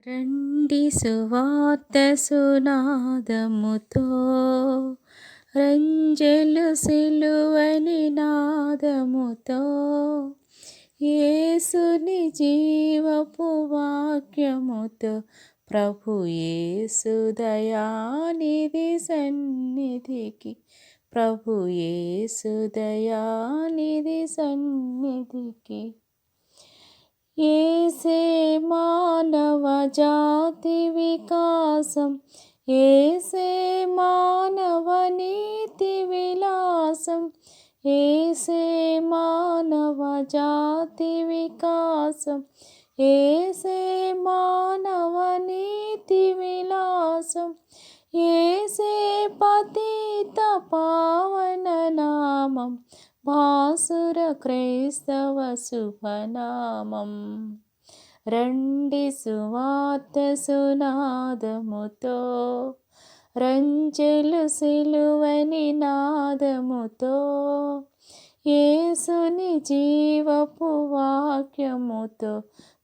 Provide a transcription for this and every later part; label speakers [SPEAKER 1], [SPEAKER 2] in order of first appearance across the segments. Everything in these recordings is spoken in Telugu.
[SPEAKER 1] రండి సువార్త సునాదముతో, రంజలు సిలువని నాదముతో, యేసుని జీవపు వాక్యముతో, ప్రభు యేసు దయానిధి సన్నిధికి, ప్రభు యేసు దయానిధి సన్నిధికి. యేసే మానవ జాతి వికాసం, యేసే మానవ నీతి విలాసం, యేసే మానవ జాతి వికాసం, యేసే మానవ నీతి విలాసం, యేసే పతిత పావన నామం, భాసుర క్రైస్తవ శుభనామం. రండి సువార్త సునాదముతో, రంజలు సిలువని నాదముతో, యేసుని జీవపు వాక్యముతో,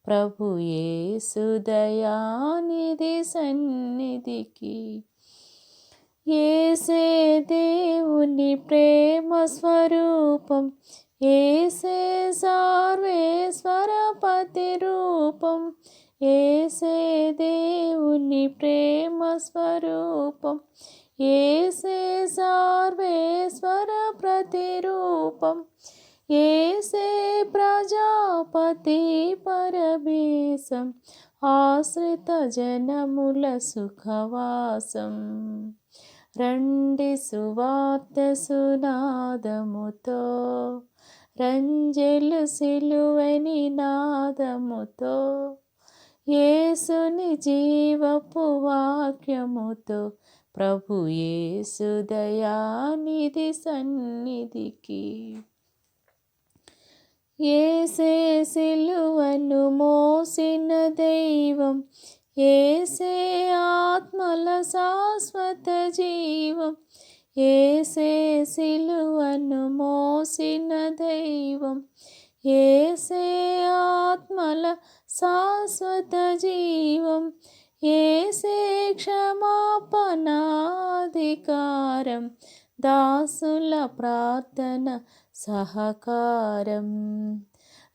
[SPEAKER 1] ప్రభు యేసు దయానిధి సన్నిధికి. యేసే దేవుని ప్రేమ స్వరూపం, యేసే సర్వేశ్వర ప్రతిరూపం, యేసే దేవుని ప్రేమ స్వరూపం, యేసే సర్వేశ్వర ప్రతిరూపం, యేసే ప్రజాపతి పరమేశం, ఆశ్రిత జనముల సుఖవాసం. రండి సువార్త సునాదముతో, రంజలు సిలువని నాదముతో, యేసుని జీవపు వాక్యముతో, ప్రభు యేసు దయానిధి సన్నిధికి. యేసే సిలువను మోసిన దైవం, యేసే ఆత్మల శాశ్వత జీవం, యేసే సిలువను మోసిన దైవం, యేసే ఆత్మల శాశ్వత జీవం, యేసే క్షమాపణాధికారం, దాసుల ప్రార్థన సహకారం.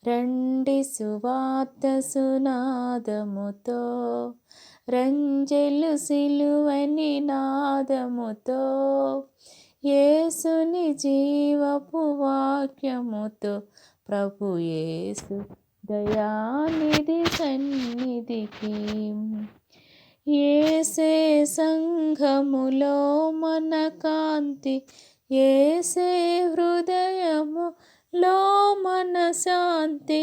[SPEAKER 1] రండి సువార్త సునాదముతో, రంజలు సిలువని నాదముతో, యేసుని జీవపు వాక్యముతో, ప్రభు యేసు దయానిధి సన్నిధికి. యేసే సంఘములో మన కాంతి, యేసే హృదయములో మన శాంతి,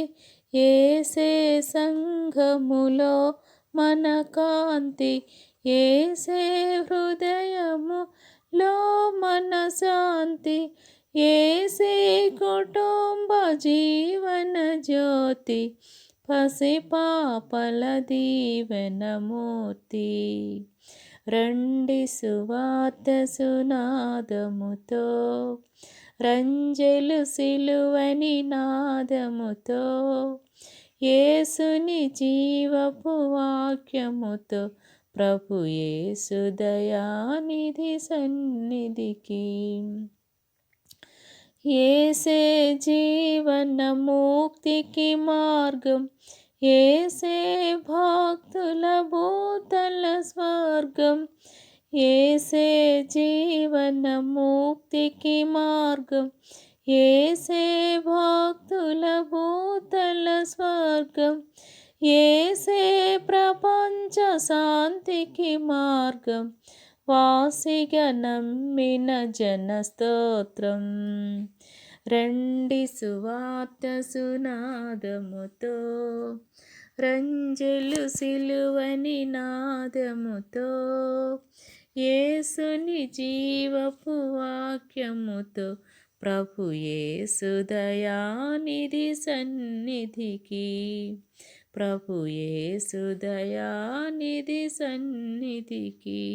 [SPEAKER 1] యేసే సంఘములో మన కాంతి, యేసే హృదయములో మన శాంతి, యేసే కుటుంబ జీవన జ్యోతి, పసిపాపల దీవెనమూర్తి. రండి సువార్త సునాదముతో, రంజలు సిలువని నాదముతో, యేసుని జీవపు వాక్యముతో, ప్రభు యేసు దయానిధి సన్నిధికి. యేసే జీవన ముక్తికి మార్గం, యేసే భక్తుల భూతల స్వర్గం, యేసే జీవన ముక్తికి మార్గం, యేసే భక్తుల భూతల స్వర్గం, యేసే ప్రపంచ శాంతికి మార్గం, వాసిగా నమ్మిన జన స్తోత్రం. రండి సువార్త సునాదముతో, రంజలు సిలువని నాదముతో, యేసుని జీవపు వాక్యముతో, ప్రభు యేసు దయానిధి సన్నిధికి, ప్రభు యేసు దయానిధి సన్నిధికి.